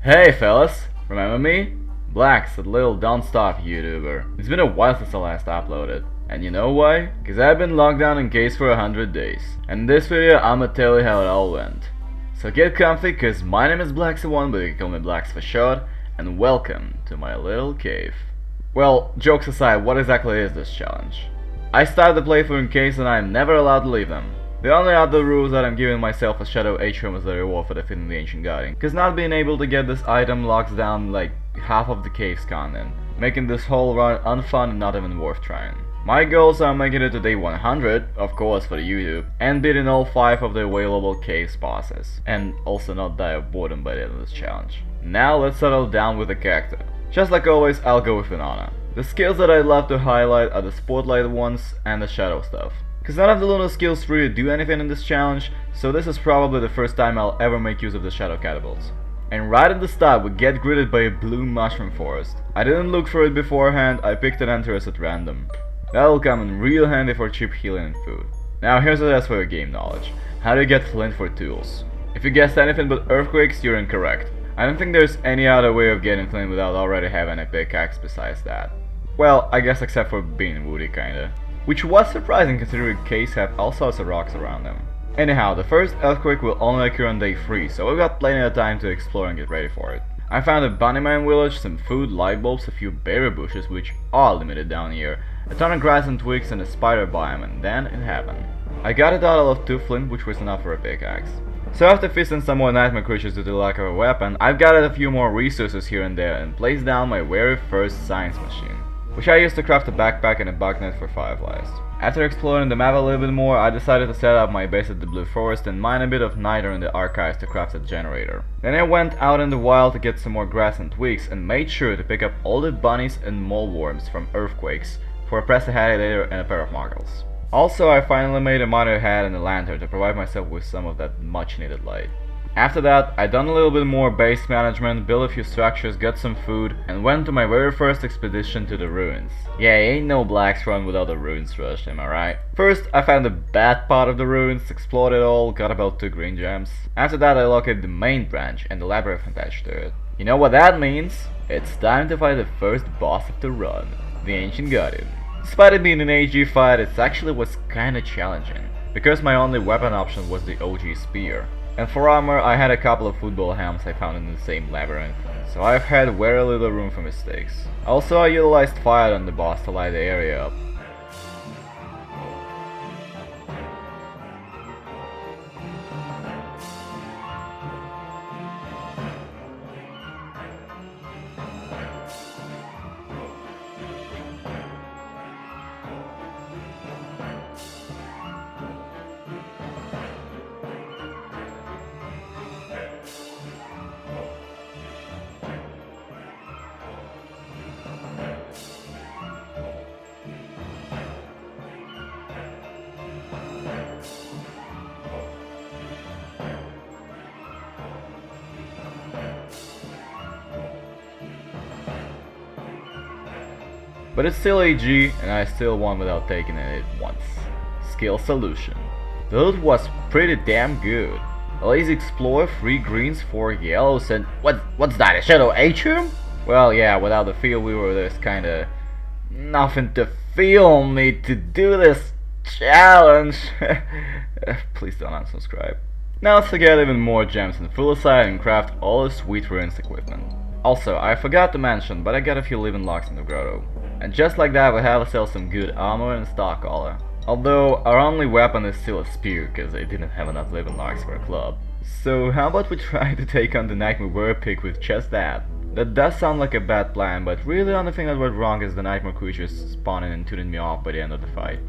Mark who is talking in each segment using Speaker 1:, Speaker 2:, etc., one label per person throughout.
Speaker 1: Hey fellas, remember me? Black's a little don't stop YouTuber. It's been a while since I last uploaded. And you know why? Cause I've been locked down in case for 100 days. And in this video I'ma tell you how it all went. So get comfy cause my name is Black's1, but you can call me Blacks for short, and welcome to my little cave. Well, jokes aside, what exactly is this challenge? I started the playthrough in caves and I'm never allowed to leave them. The only other rules that I'm giving myself as Shadow Atrium as a reward for defeating the Ancient Guardian, cause not being able to get this item locks down like half of the cave's content, making this whole run unfun and not even worth trying. My goals are making it to day 100, of course for the YouTube, and beating all 5 of the available caves bosses, and also not die of boredom by the end of this challenge. Now let's settle down with the character. Just like always, I'll go with an honor. The skills that I'd love to highlight are the spotlight ones and the shadow stuff. Cause none of the lunar skills really do anything in this challenge, so this is probably the first time I'll ever make use of the shadow catapults. And right at the start we get greeted by a blue mushroom forest. I didn't look for it beforehand, I picked an entrance at random. That'll come in real handy for cheap healing and food. Now here's a test for your game knowledge. How do you get flint for tools? If you guessed anything but earthquakes, you're incorrect. I don't think there's any other way of getting flint without already having a pickaxe besides that. Well, I guess except for being woody kinda. Which was surprising considering caves have all sorts of rocks around them. Anyhow, the first earthquake will only occur on day 3, so we've got plenty of time to explore and get ready for it. I found a bunnyman village, some food, light bulbs, a few berry bushes which are limited down here, a ton of grass and twigs and a spider biome, and then it happened. I got a total of 2 flint, which was enough for a pickaxe. So after feasting some more nightmare creatures due to the lack of a weapon, I've gathered a few more resources here and there and placed down my very first science machine, which I used to craft a backpack and a bug net for fireflies. After exploring the map a little bit more, I decided to set up my base at the Blue Forest and mine a bit of niter in the archives to craft a generator. Then I went out in the wild to get some more grass and twigs and made sure to pick up all the bunnies and moleworms from earthquakes for a prestidigitator and a pair of mockles. Also, I finally made a monitor hat and a lantern to provide myself with some of that much needed light. After that, I done a little bit more base management, built a few structures, got some food, and went to my very first expedition to the ruins. Yeah, ain't no Black's run without a ruins rush, am I right? First, I found the bad part of the ruins, explored it all, got about 2 green gems. After that, I located the main branch and the labyrinth attached to it. You know what that means? It's time to fight the first boss of the run, the Ancient Guardian. Despite it being an AG fight, it actually was kinda challenging, because my only weapon option was the OG spear. And for armor, I had a couple of football helms I found in the same labyrinth, so I've had very little room for mistakes. Also, I utilized fire on the boss to light the area up. But it's still AG, and I still won without taking it once. Skill solution. The loot was pretty damn good. A lazy explorer, 3 greens, 4 yellows, and what's that, a Shadow Atrium? Well, yeah, without the field weaver there's kinda nothing to feel me to do this challenge. Please don't unsubscribe. Now let's get even more gems and full aside and craft all the sweet ruins equipment. Also, I forgot to mention, but I got a few living locks in the grotto. And just like that, we have ourselves some good armor and stock collar. Although, our only weapon is still a spear, cause I didn't have enough living locks for a club. So how about we try to take on the Nightmare Warrior Pig with just that? That does sound like a bad plan, but really the only thing that went wrong is the Nightmare creatures spawning and tuning me off by the end of the fight.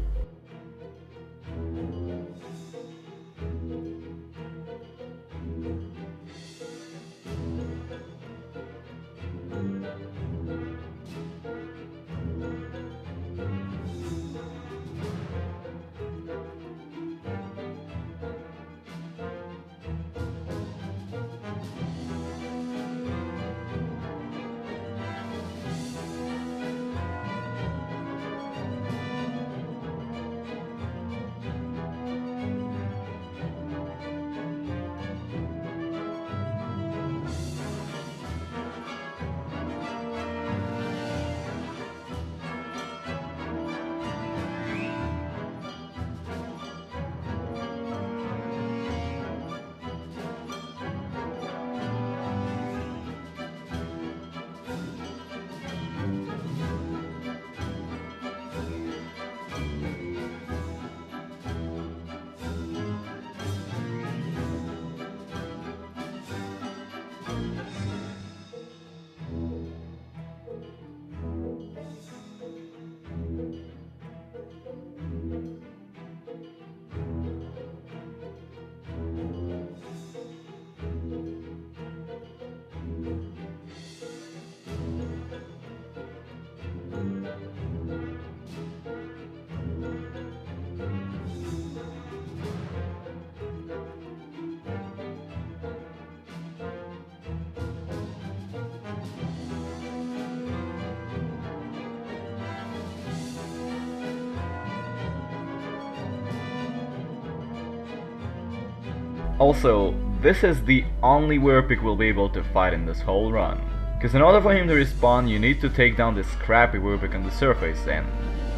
Speaker 1: Also, this is the only Werpig we'll be able to fight in this whole run. Cause in order for him to respawn, you need to take down this crappy Werpig on the surface, and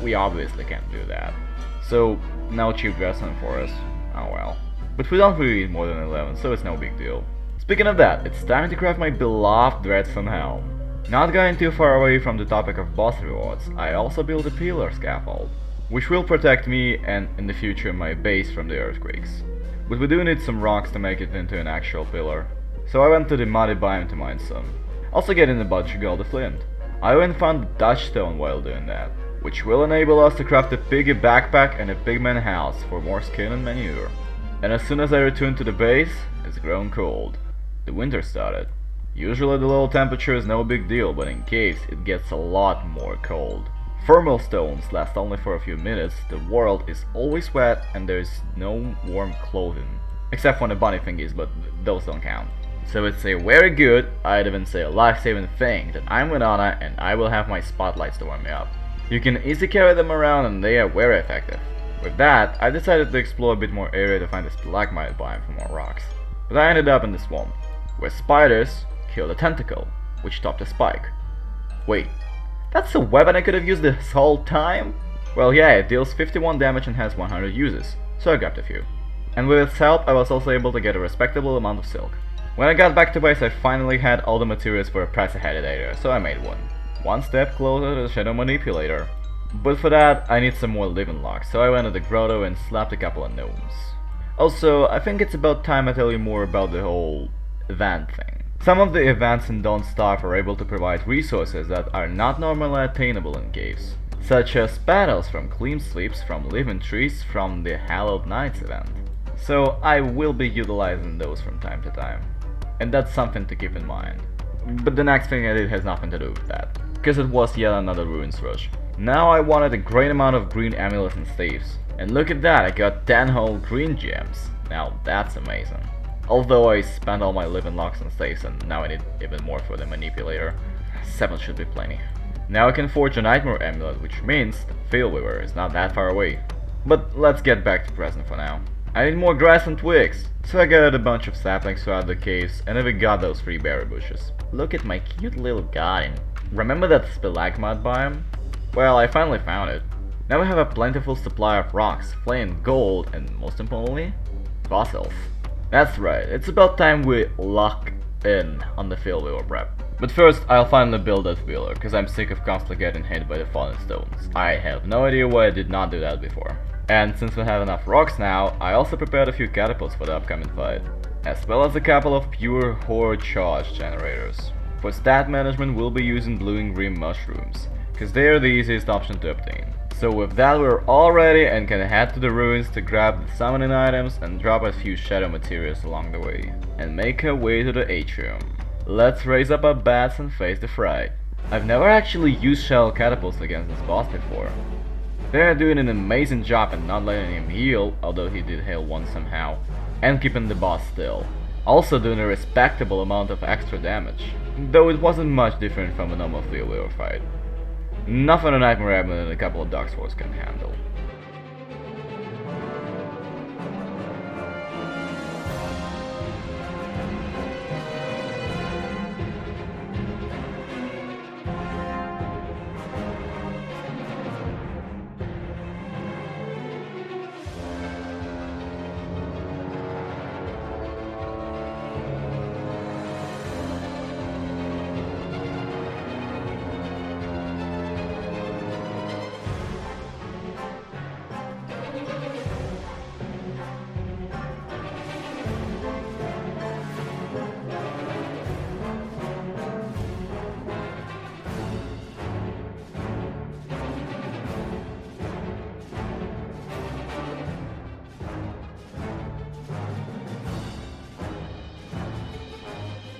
Speaker 1: we obviously can't do that. So, no cheap dressing for us. Oh well. But we don't really need more than 11, so it's no big deal. Speaking of that, it's time to craft my beloved Dreadstone Helm. Not going too far away from the topic of boss rewards, I also built a pillar scaffold, which will protect me and in the future my base from the earthquakes. But we do need some rocks to make it into an actual pillar, so I went to the muddy biome to mine some. Also getting a bunch of gold flint. I even found the Dutch stone while doing that, which will enable us to craft a piggy backpack and a pigman house for more skin and manure. And as soon as I return to the base, it's grown cold. The winter started. Usually the low temperature is no big deal, but in caves it gets a lot more cold. Thermal stones last only for a few minutes, the world is always wet and there is no warm clothing. Except for the bunny thingies, but those don't count. So it's a very good, I'd even say a life-saving thing that I'm Winona and I will have my spotlights to warm me up. You can easily carry them around and they are very effective. With that, I decided to explore a bit more area to find a stalagmite biome for more rocks. But I ended up in the swamp, where spiders killed a tentacle, which topped a spike. Wait, that's a weapon I could have used this whole time? Well yeah, it deals 51 damage and has 100 uses, so I grabbed a few. And with its help I was also able to get a respectable amount of silk. When I got back to base I finally had all the materials for a prestidigitator, so I made one. One step closer to the shadow manipulator. But for that I need some more living logs, so I went to the grotto and slapped a couple of gnomes. Also, I think it's about time I tell you more about the whole event thing. Some of the events in Don't Starve are able to provide resources that are not normally attainable in caves, such as battles from Clean Sleeps, from Living Trees, from the Hallowed Nights event. So I will be utilizing those from time to time, and that's something to keep in mind. But the next thing I did has nothing to do with that, because it was yet another ruins rush. Now I wanted a great amount of green amulets and staves, and look at that, I got 10 whole green gems. Now that's amazing. Although I spent all my living logs and staves and now I need even more for the manipulator. 7 should be plenty. Now I can forge a nightmare amulet, which means the Field Weaver is not that far away. But let's get back to present for now. I need more grass and twigs, so I gathered a bunch of saplings throughout the caves and even got those 3 berry bushes. Look at my cute little garden. Remember that stalagmite biome? Well, I finally found it. Now we have a plentiful supply of rocks, flame, gold, and most importantly, fossils. That's right, it's about time we lock in on the Field Weaver prep. But first, I'll finally build that wheeler, cause I'm sick of constantly getting hit by the fallen stones. I have no idea why I did not do that before. And since we have enough rocks now, I also prepared a few catapults for the upcoming fight, as well as a couple of pure horde charge generators. For stat management, we'll be using blue and green mushrooms, cause they are the easiest option to obtain. So with that we're all ready and can head to the ruins to grab the summoning items and drop a few shadow materials along the way, and make our way to the Atrium. Let's raise up our bats and face the fray. I've never actually used shell catapults against this boss before. They're doing an amazing job in not letting him heal, although he did heal once somehow, and keeping the boss still. Also doing a respectable amount of extra damage, though it wasn't much different from a normal Field Weaver fight. Nothing a Nightmare Amulet and a couple of Dark Swords can handle.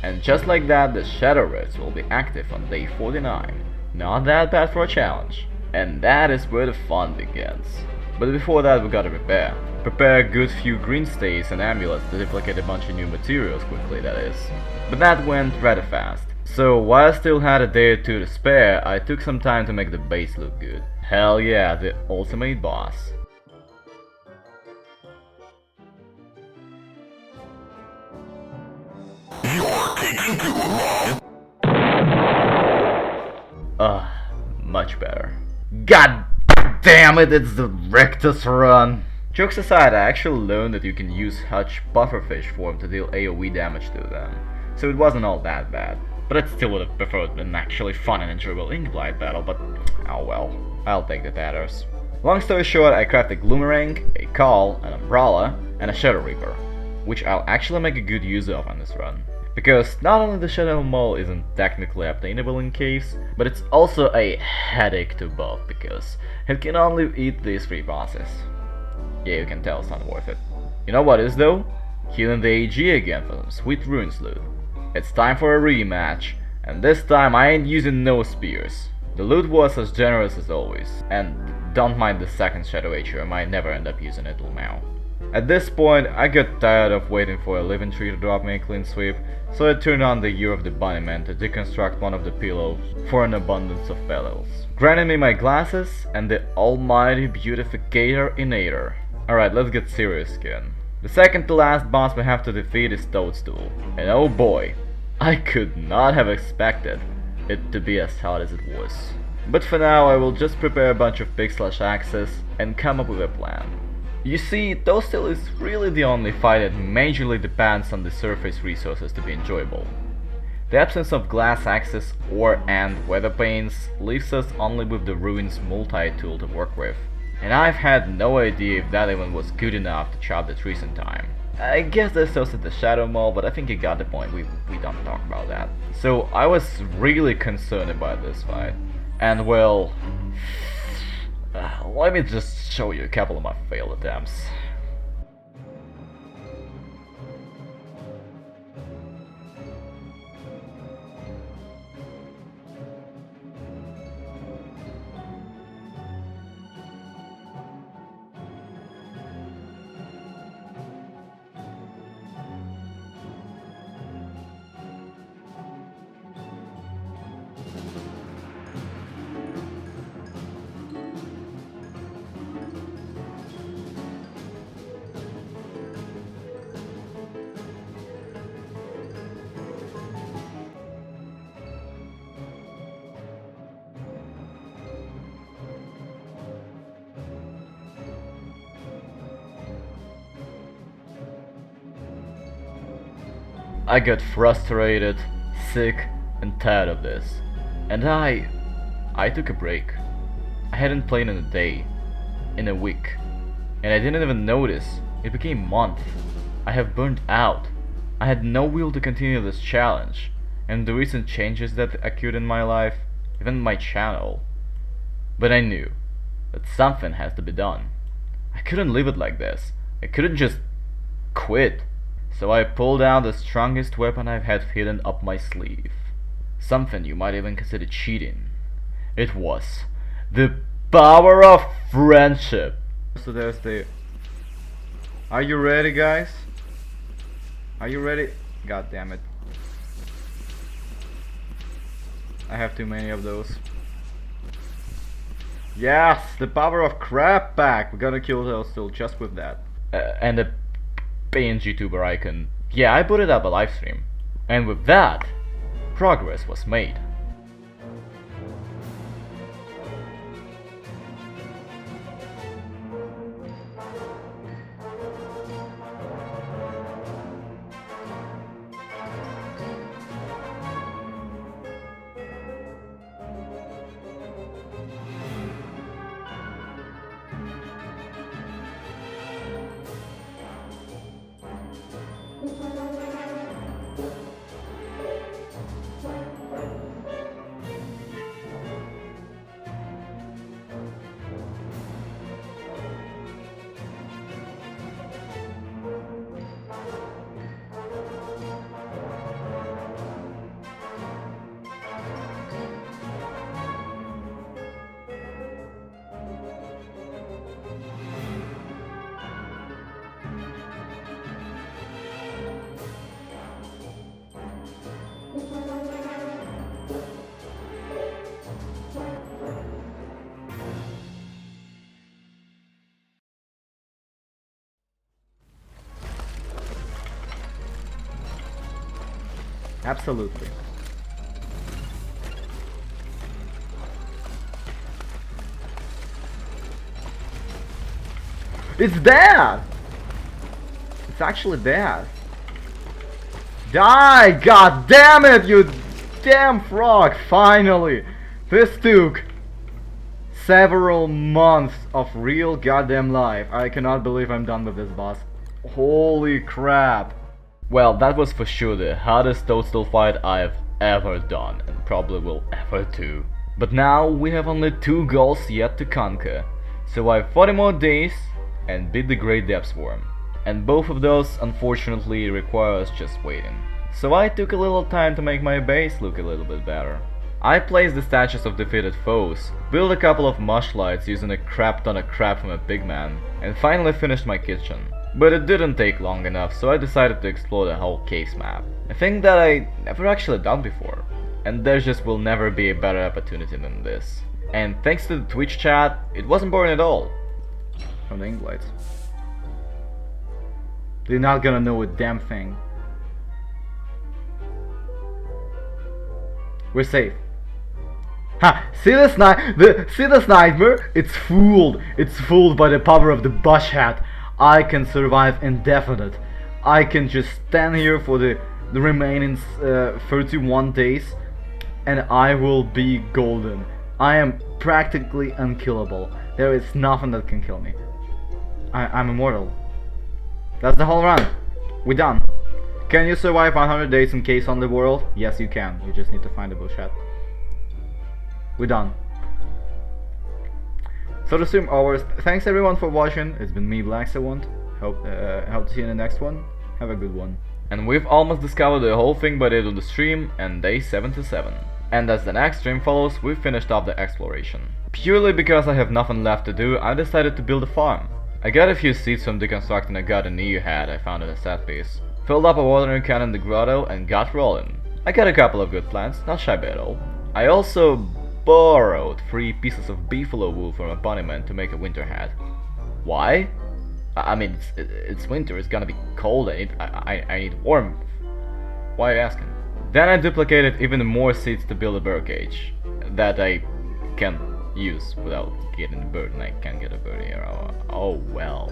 Speaker 1: And just like that, the Shadow Rifts will be active on day 49. Not that bad for a challenge. And that is where the fun begins. But before that we gotta prepare. Prepare a good few green staves and amulets to duplicate a bunch of new materials quickly, that is. But that went rather fast. So while I still had a day or two to spare, I took some time to make the base look good. Hell yeah, the ultimate boss. Much better. God damn it, it's the Rectus run! Jokes aside, I actually learned that you can use Hutch pufferfish form to deal AoE damage to them, so it wasn't all that bad. But I still would have preferred an actually fun and enjoyable Inkblight battle, but oh well, I'll take the tatters. Long story short, I crafted Gloomerang, a Call, an Umbrella, and a Shadow Reaper, which I'll actually make a good use of on this run. Because not only the Shadow Maul isn't technically obtainable in caves, but it's also a headache to buff because it can only eat these 3 bosses. Yeah, you can tell it's not worth it. You know what is though? Healing the AG again for some sweet runes loot. It's time for a rematch, and this time I ain't using no spears. The loot was as generous as always, and don't mind the second Shadow Atrium, I never end up using it till now. At this point, I got tired of waiting for a living tree to drop me a clean sweep, so I turned on the Year of the Bunnyman to deconstruct one of the pillows for an abundance of fellows, granting me my glasses and the almighty beautificator innator. Alright, let's get serious again. The second to last boss we have to defeat is Toadstool, and oh boy, I could not have expected it to be as hard as it was. But for now I will just prepare a bunch of pig/axes and come up with a plan. You see, Toadstool is really the only fight that majorly depends on the surface resources to be enjoyable. The absence of glass axes and weather panes leaves us only with the ruins multi-tool to work with. And I've had no idea if that even was good enough to chop the trees in time. I guess there's also the Shadow Maul, but I think you got the point, we don't talk about that. So I was really concerned about this fight. And well, let me just show you a couple of my failed attempts. I got frustrated, sick, and tired of this. And I took a break. I hadn't played in a day, in a week, and I didn't even notice. It became a month. I have burned out. I had no will to continue this challenge, and the recent changes that occurred in my life, even my channel. But I knew that something has to be done. I couldn't leave it like this. I couldn't just quit. So I pulled out the strongest weapon I've had hidden up my sleeve. Something you might even consider cheating. It was the power of friendship. So there's the... Are you ready, guys? Are you ready? God damn it. I have too many of those. Yes, the power of crap pack. We're gonna kill Toadstool just with that. And the PNG tuber icon. Yeah, I put it up a livestream. And with that, progress was made. Absolutely. It's dead! It's actually dead. Die! God damn it, you damn frog! Finally! This took several months of real goddamn life. I cannot believe I'm done with this boss. Holy crap! Well, that was for sure the hardest Toadstool fight I've ever done, and probably will ever do. But now we have only 2 goals yet to conquer. Survive 40 more days and beat the Great Depth Swarm. And both of those unfortunately require us just waiting. So I took a little time to make my base look a little bit better. I placed the statues of defeated foes, built a couple of mush lights using a crap ton of crap from a pigman, and finally finished my kitchen. But it didn't take long enough, so I decided to explore the whole caves map. A thing that I never actually done before. And there just will never be a better opportunity than this. And thanks to the Twitch chat, it wasn't boring at all. From the ink lights. They're not gonna know a damn thing. We're safe. Ha! See this nightmare? It's fooled. It's fooled by the power of the bush hat. I can survive indefinite. I can just stand here for the remaining 31 days, and I will be golden. I am practically unkillable. There is nothing that can kill me. I'm immortal. That's the whole run. We're done. Can you survive 100 days in case on the world? Yes, you can. You just need to find the bush hat. We're done. So the stream over. Thanks everyone for watching. It's been me, Black Savant. Hope to see you in the next one. Have a good one. And we've almost discovered the whole thing by the end of the stream and day 77. And as the next stream follows, we've finished off the exploration. Purely because I have nothing left to do, I decided to build a farm. I got a few seeds from deconstructing a garden EU hat I found in a set piece. Filled up a watering can in the grotto and got rolling. I got a couple of good plants, not shabby at all. I also borrowed 3 pieces of beefalo wool from a bunnyman to make a winter hat. Why? I mean, it's winter, it's gonna be cold, I need warmth. Why are you asking? Then I duplicated even more seeds to build a birdcage that I can use without getting a bird, and I can't get a bird here. Oh well.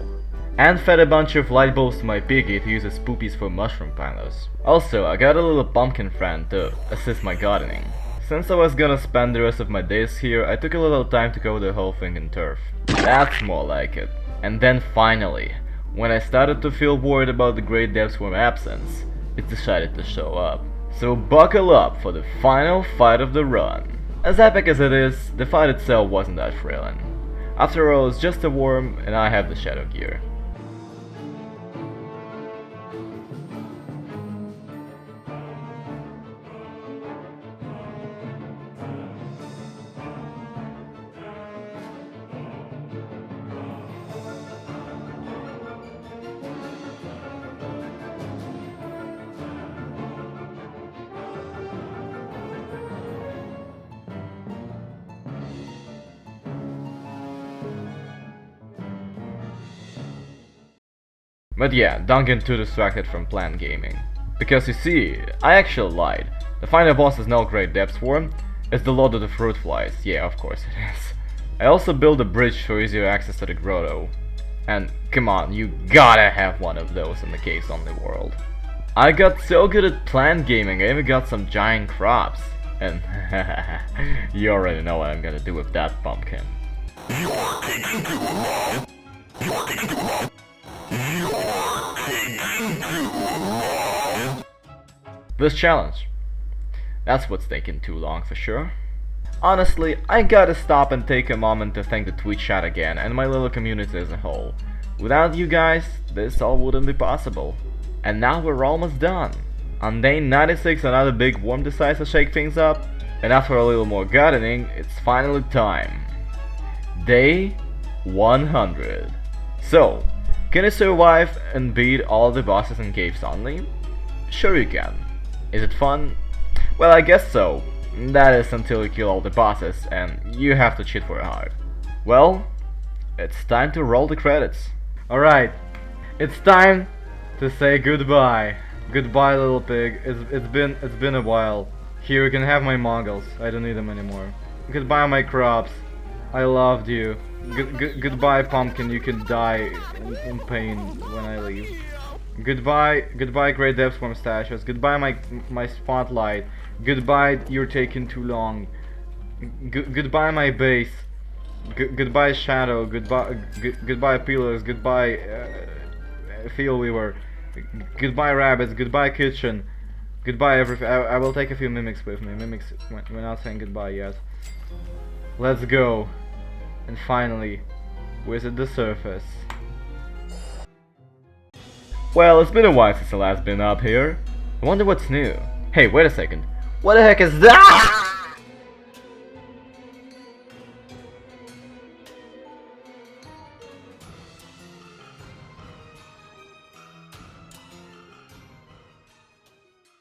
Speaker 1: And fed a bunch of light bulbs to my piggy to use as poopies for mushroom panels. Also, I got a little pumpkin friend to assist my gardening. Since I was gonna spend the rest of my days here, I took a little time to cover the whole thing in turf. That's more like it. And then finally, when I started to feel worried about the Great Depth Swarm absence, it decided to show up. So buckle up for the final fight of the run. As epic as it is, the fight itself wasn't that thrilling. After all, it's just a worm and I have the shadow gear. But yeah, don't get too distracted from planned gaming. Because you see, I actually lied. The final boss is no Great Depth Swarm, it's the Lord of the Fruit Flies. Yeah, of course it is. I also built a bridge for easier access to the grotto. And come on, you gotta have one of those in the caves on the world. I got so good at planned gaming, I even got some giant crops. And you already know what I'm gonna do with that pumpkin. You're taking too long. You're taking too long. This challenge. That's what's taking too long for sure. Honestly, I gotta stop and take a moment to thank the Twitch chat again and my little community as a whole. Without you guys, this all wouldn't be possible. And now we're almost done. On day 96 another big worm decides to shake things up, and after a little more gardening, it's finally time. Day 100. So, can you survive and beat all the bosses in caves only? Sure you can. Is it fun? Well, I guess so. That is until you kill all the bosses and you have to cheat for a heart. Well, it's time to roll the credits. Alright, it's time to say goodbye.
Speaker 2: Goodbye, little pig. It's been a while. Here, you can have my Mongols. I don't need them anymore. Goodbye, my crops. I loved you. Goodbye, pumpkin. You can die in pain when I leave. Goodbye, great depths from stashes. Goodbye, my spotlight. Goodbye, you're taking too long. Goodbye, my base. Goodbye, shadow. Goodbye, pillars. Goodbye, field weaver. Goodbye, rabbits. Goodbye, kitchen. Goodbye, everything. I will take a few mimics with me. Mimics, we're not saying goodbye yet. Let's go. And finally, visit the surface.
Speaker 1: Well, it's been a while since I last been up here. I wonder what's new. Hey, wait a second. What the heck is that?